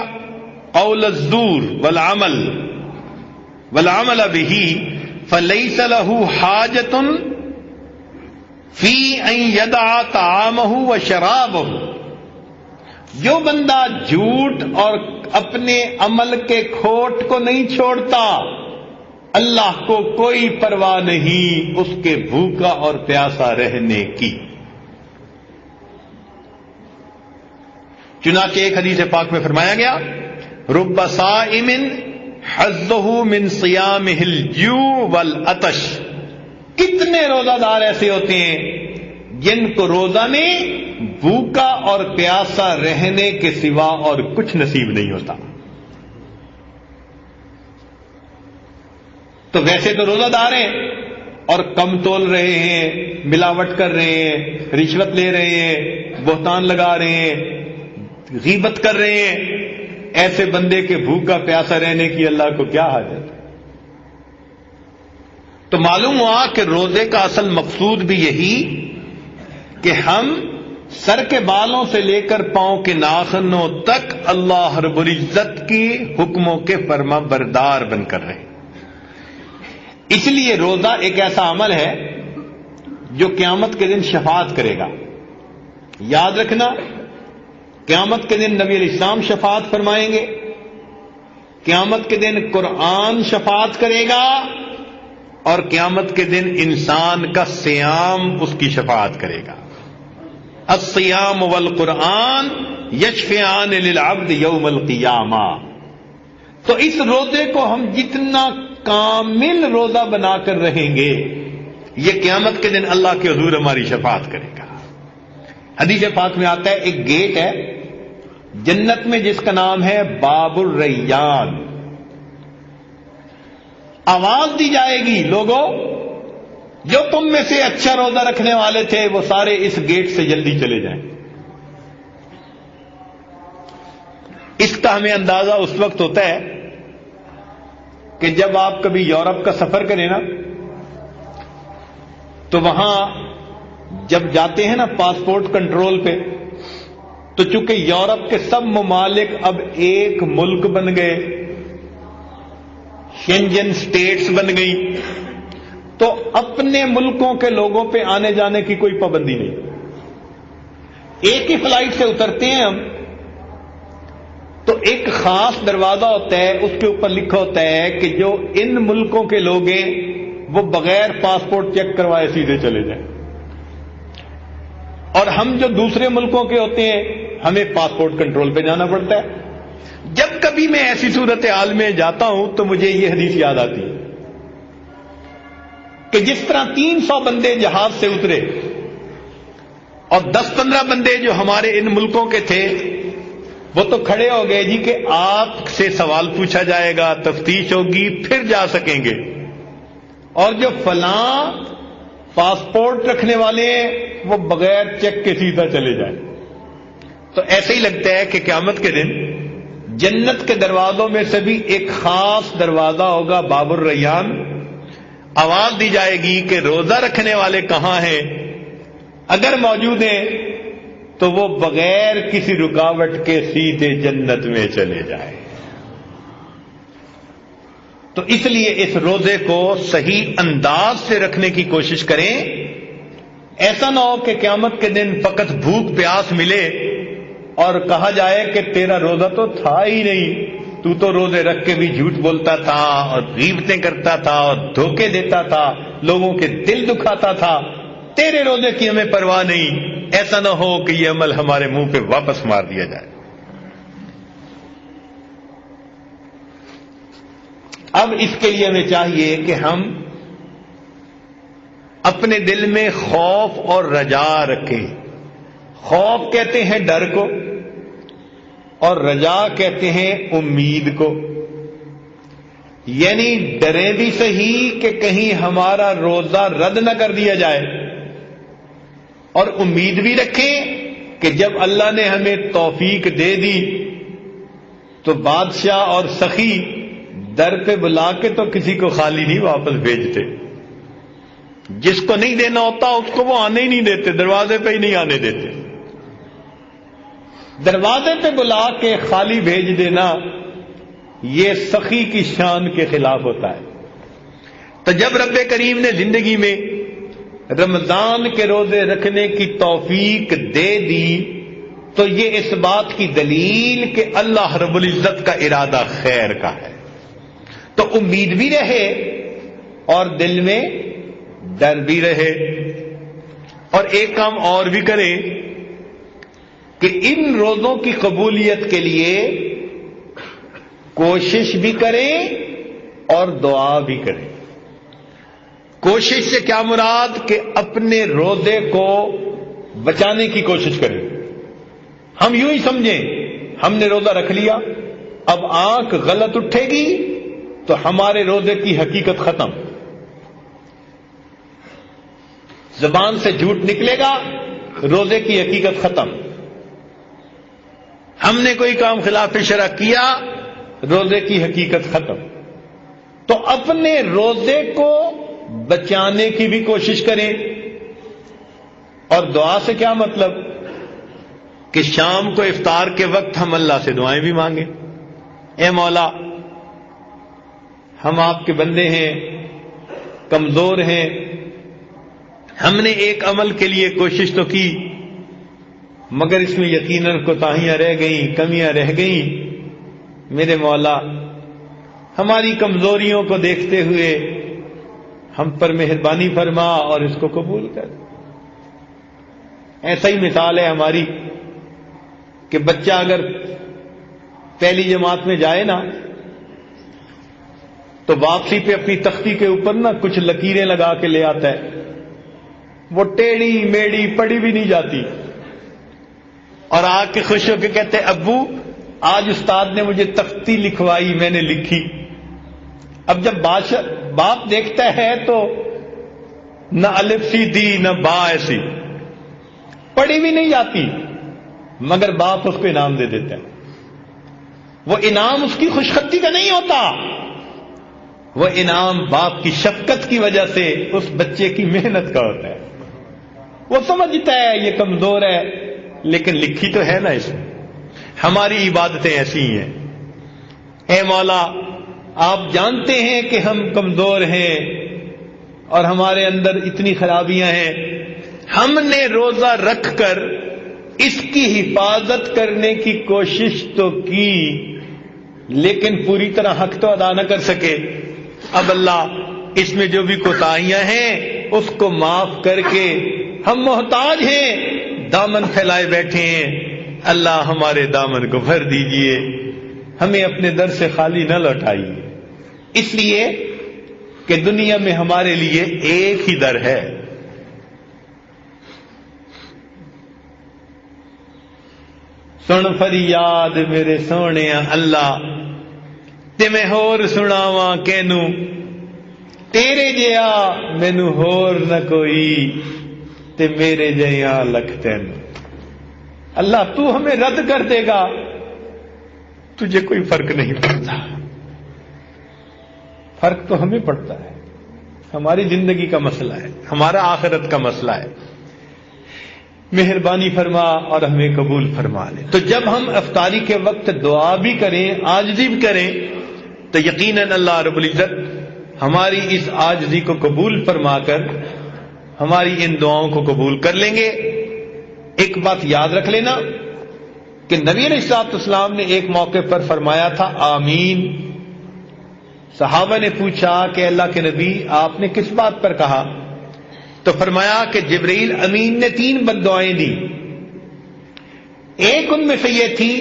قول الزور والعمل به فلیس له حاجة فی ان یدع طعامه وشرابه، جو بندہ جھوٹ اور اپنے عمل کے کھوٹ کو نہیں چھوڑتا، اللہ کو کوئی پرواہ نہیں اس کے بھوکا اور پیاسا رہنے کی۔ چنانچہ ایک حدیث پاک میں فرمایا گیا رب صائم حظہ من صیامہ الجوع والعطش، کتنے روزہ دار ایسے ہوتے ہیں جن کو روزہ میں بھوکا اور پیاسا رہنے کے سوا اور کچھ نصیب نہیں ہوتا۔ تو ویسے تو روزہ دار ہیں اور کم تول رہے ہیں، ملاوٹ کر رہے ہیں، رشوت لے رہے ہیں، بہتان لگا رہے ہیں، غیبت کر رہے ہیں، ایسے بندے کے بھوکا پیاسا رہنے کی اللہ کو کیا حاجت؟ تو معلوم ہوا کہ روزے کا اصل مقصود بھی یہی کہ ہم سر کے بالوں سے لے کر پاؤں کے ناخنوں تک اللہ رب العزت کی حکموں کے فرما بردار بن کر رہے۔ اس لیے روزہ ایک ایسا عمل ہے جو قیامت کے دن شفاعت کرے گا۔ یاد رکھنا، قیامت کے دن نبی علیہ السلام شفاعت فرمائیں گے، قیامت کے دن قرآن شفاعت کرے گا، اور قیامت کے دن انسان کا صیام اس کی شفاعت کرے گا۔ الصیام والقرآن یشفعان للعبد یوم القیامہ۔ تو اس روزے کو ہم جتنا کامل روزہ بنا کر رہیں گے، یہ قیامت کے دن اللہ کے حضور ہماری شفاعت کرے گا۔ حدیث پاک میں آتا ہے ایک گیٹ ہے جنت میں جس کا نام ہے باب الریان، آواز دی جائے گی لوگوں جو تم میں سے اچھا روزہ رکھنے والے تھے وہ سارے اس گیٹ سے جلدی چلے جائیں۔ اس کا ہمیں اندازہ اس وقت ہوتا ہے کہ جب آپ کبھی یورپ کا سفر کریں نا، تو وہاں جب جاتے ہیں نا پاسپورٹ کنٹرول پہ، تو چونکہ یورپ کے سب ممالک اب ایک ملک بن گئے، شینجن سٹیٹس بن گئی، تو اپنے ملکوں کے لوگوں پہ آنے جانے کی کوئی پابندی نہیں، ایک ہی فلائٹ سے اترتے ہیں ہم، تو ایک خاص دروازہ ہوتا ہے، اس کے اوپر لکھا ہوتا ہے کہ جو ان ملکوں کے لوگ ہیں وہ بغیر پاسپورٹ چیک کروائے سیدھے چلے جائیں، اور ہم جو دوسرے ملکوں کے ہوتے ہیں ہمیں پاسپورٹ کنٹرول پہ جانا پڑتا ہے۔ جب کبھی میں ایسی صورتحال میں جاتا ہوں تو مجھے یہ حدیث یاد آتی ہے کہ جس طرح 300 بندے جہاز سے اترے اور 10-15 بندے جو ہمارے ان ملکوں کے تھے وہ تو کھڑے ہو گئے جی کہ آپ سے سوال پوچھا جائے گا، تفتیش ہوگی، پھر جا سکیں گے، اور جو فلاں پاسپورٹ رکھنے والے ہیں وہ بغیر چیک کے سیدھا چلے جائیں۔ تو ایسے ہی لگتا ہے کہ قیامت کے دن جنت کے دروازوں میں سے بھی ایک خاص دروازہ ہوگا، باب الریان، آواز دی جائے گی کہ روزہ رکھنے والے کہاں ہیں؟ اگر موجود ہیں تو وہ بغیر کسی رکاوٹ کے سیدھے جنت میں چلے جائیں۔ تو اس لیے اس روزے کو صحیح انداز سے رکھنے کی کوشش کریں، ایسا نہ ہو کہ قیامت کے دن فقط بھوک پیاس ملے اور کہا جائے کہ تیرا روزہ تو تھا ہی نہیں، تو روزے رکھ کے بھی جھوٹ بولتا تھا اور غیبتیں کرتا تھا اور دھوکے دیتا تھا، لوگوں کے دل دکھاتا تھا، تیرے روزے کی ہمیں پرواہ نہیں۔ ایسا نہ ہو کہ یہ عمل ہمارے منہ پہ واپس مار دیا جائے۔ اب اس کے لیے ہمیں چاہیے کہ ہم اپنے دل میں خوف اور رجا رکھیں۔ خوف کہتے ہیں ڈر کو، اور رجا کہتے ہیں امید کو۔ یعنی ڈریں بھی صحیح کہ کہیں ہمارا روزہ رد نہ کر دیا جائے، اور امید بھی رکھیں کہ جب اللہ نے ہمیں توفیق دے دی تو بادشاہ اور سخی در پہ بلا کے تو کسی کو خالی نہیں واپس بھیجتے، جس کو نہیں دینا ہوتا اس کو وہ آنے ہی نہیں دیتے، دروازے پہ ہی نہیں آنے دیتے۔ دروازے پہ بلا کے خالی بھیج دینا یہ سخی کی شان کے خلاف ہوتا ہے۔ تو جب رب کریم نے زندگی میں رمضان کے روزے رکھنے کی توفیق دے دی تو یہ اس بات کی دلیل کہ اللہ رب العزت کا ارادہ خیر کا ہے۔ تو امید بھی رہے اور دل میں ڈر بھی رہے، اور ایک کام اور بھی کریں کہ ان روزوں کی قبولیت کے لیے کوشش بھی کریں اور دعا بھی کریں۔ کوشش سے کیا مراد کہ اپنے روزے کو بچانے کی کوشش کریں۔ ہم یوں ہی سمجھیں ہم نے روزہ رکھ لیا، اب آنکھ غلط اٹھے گی تو ہمارے روزے کی حقیقت ختم، زبان سے جھوٹ نکلے گا روزے کی حقیقت ختم، ہم نے کوئی کام خلاف شرع کیا روزے کی حقیقت ختم۔ تو اپنے روزے کو بچانے کی بھی کوشش کریں، اور دعا سے کیا مطلب کہ شام کو افطار کے وقت ہم اللہ سے دعائیں بھی مانگیں، اے مولا ہم آپ کے بندے ہیں، کمزور ہیں، ہم نے ایک عمل کے لیے کوشش تو کی مگر اس میں یقیناً کوتاہیاں رہ گئیں، کمیاں رہ گئیں، میرے مولا ہماری کمزوریوں کو دیکھتے ہوئے ہم پر مہربانی فرما اور اس کو قبول کر۔ ایسا ہی مثال ہے ہماری کہ بچہ اگر پہلی جماعت میں جائے نا تو واپسی پہ اپنی تختی کے اوپر نا کچھ لکیریں لگا کے لے آتا ہے، وہ ٹیڑھی میڑھی پڑی بھی نہیں جاتی، اور آ کے خوش ہو کے کہتے ابو آج استاد نے مجھے تختی لکھوائی، میں نے لکھی۔ اب جب باپ دیکھتا ہے تو نہ الف سی دی نہ با ایسی، پڑھی بھی نہیں جاتی، مگر باپ اس کو انعام دے دیتا ہے۔ وہ انعام اس کی خوشخطی کا نہیں ہوتا، وہ انعام باپ کی شفقت کی وجہ سے اس بچے کی محنت کا ہوتا ہے۔ وہ سمجھتا ہے یہ کمزور ہے لیکن لکھی تو ہے نا اس میں۔ ہماری عبادتیں ایسی ہی ہیں، اے مولا آپ جانتے ہیں کہ ہم کمزور ہیں اور ہمارے اندر اتنی خرابیاں ہیں، ہم نے روزہ رکھ کر اس کی حفاظت کرنے کی کوشش تو کی لیکن پوری طرح حق تو ادا نہ کر سکے، اب اللہ اس میں جو بھی کوتاہیاں ہیں اس کو معاف کر کے ہم محتاج ہیں، دامن پھیلائے بیٹھے ہیں، اللہ ہمارے دامن کو بھر دیجئے، ہمیں اپنے در سے خالی نہ لوٹائیے، اس لیے کہ دنیا میں ہمارے لیے ایک ہی در ہے۔ سن فریاد میرے سونے اللہ، تے میں ہور سناواں کینوں، تیرے جیا مینوں ہور نہ کوئی، تے میرے جیا لکھ تینوں۔ اللہ تو ہمیں رد کر دے گا، تجھے کوئی فرق نہیں پڑتا، فرق تو ہمیں پڑتا ہے، ہماری زندگی کا مسئلہ ہے، ہمارا آخرت کا مسئلہ ہے۔ مہربانی فرما اور ہمیں قبول فرما لے۔ تو جب ہم افطاری کے وقت دعا بھی کریں، عاجزی بھی کریں، تو یقیناً اللہ رب العزت ہماری اس عاجزی کو قبول فرما کر ہماری ان دعاؤں کو قبول کر لیں گے۔ ایک بات یاد رکھ لینا کہ نبی علیہ الصلوۃ والسلام نے ایک موقع پر فرمایا تھا آمین۔ صحابہ نے پوچھا کہ اللہ کے نبی آپ نے کس بات پر کہا؟ تو فرمایا کہ جبرائیل امین نے 3 بددعائیں دی، ایک ان میں سے یہ تھی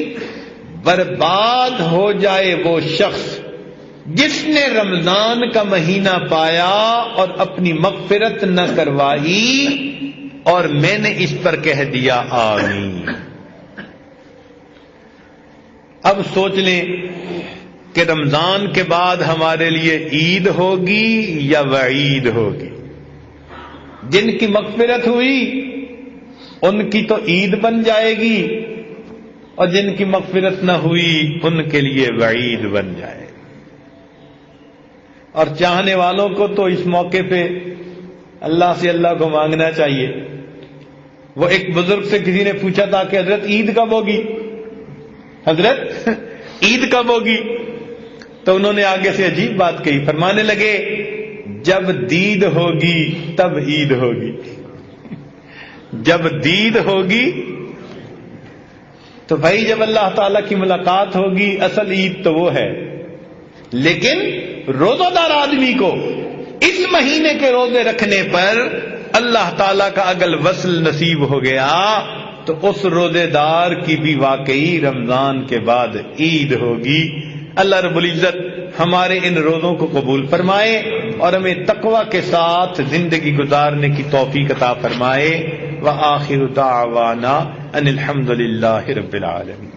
برباد ہو جائے وہ شخص جس نے رمضان کا مہینہ پایا اور اپنی مغفرت نہ کروائی، اور میں نے اس پر کہہ دیا آمین۔ اب سوچ لیں کہ رمضان کے بعد ہمارے لیے عید ہوگی یا وعید ہوگی؟ جن کی مغفرت ہوئی ان کی تو عید بن جائے گی، اور جن کی مغفرت نہ ہوئی ان کے لیے وعید بن جائے گی۔ اور چاہنے والوں کو تو اس موقع پہ اللہ سے اللہ کو مانگنا چاہیے۔ وہ ایک بزرگ سے کسی نے پوچھا تھا کہ حضرت عید کب ہوگی؟ حضرت عید کب ہوگی؟ تو انہوں نے آگے سے عجیب بات کہی، فرمانے لگے جب دید ہوگی تب عید ہوگی۔ جب دید ہوگی تو بھائی جب اللہ تعالیٰ کی ملاقات ہوگی اصل عید تو وہ ہے، لیکن روزہ دار آدمی کو اس مہینے کے روزے رکھنے پر اللہ تعالیٰ کا اگر وصل نصیب ہو گیا تو اس روزے دار کی بھی واقعی رمضان کے بعد عید ہوگی۔ اللہ رب العزت ہمارے ان روزوں کو قبول فرمائے اور ہمیں تقوی کے ساتھ زندگی گزارنے کی توفیق عطا فرمائے۔ وآخر دعوانا ان الحمد للہ رب العالمین۔